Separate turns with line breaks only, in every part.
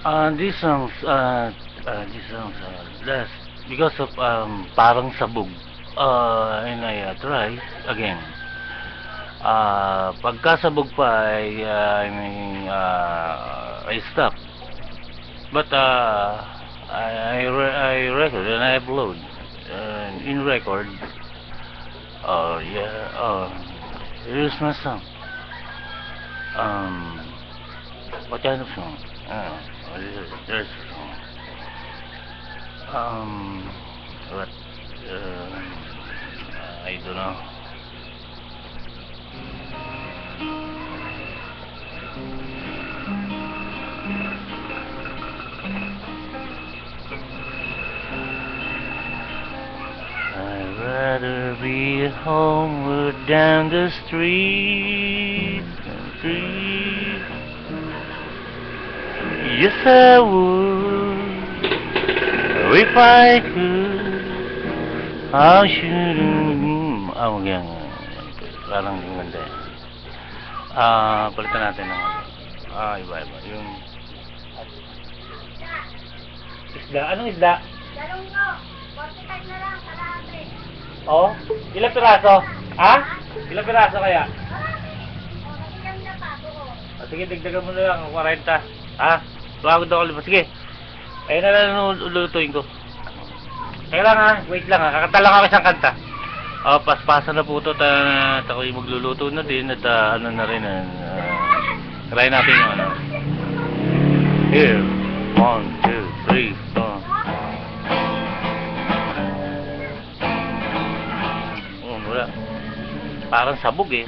These songs less because of parang sabog. And I try again. Pagkasabog pa I stop. But I record and I upload in record. Yeah. Here's my song. What kind of song? There's a song. What? I don't know. I'd rather be at home or down the street. Yes, I would. If I could, how should yan. Parang ganda yan. Palitan natin ng iba-iba. Yung isda. Anong isda?
Dalunggo. 45 na lang, kalahati.
Oh? Ilang piraso? Ha? Ilang piraso kaya?
Ilang na pa, buo.
Sige, dagdagan mo na lang. 40. Ha? Tuwagod ako lima. Sige. Ayun na lang lulutuin ko. Kaya lang ha. Wait lang ha. Kakanta lang ako isang kanta. Paspasa na po ito at ako'y magluluto na din at ano na rin try natin yung ano. Here. 1, 2, 3, 4. Wala. Parang sabog eh.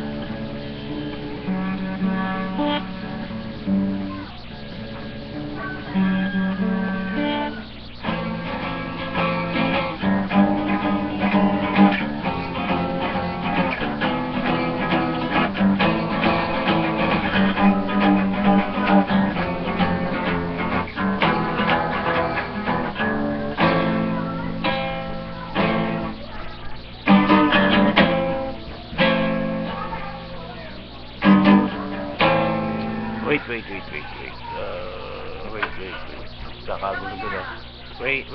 Wait. Kakagulo ko na. Wait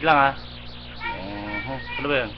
lang ha. Ano ba yan?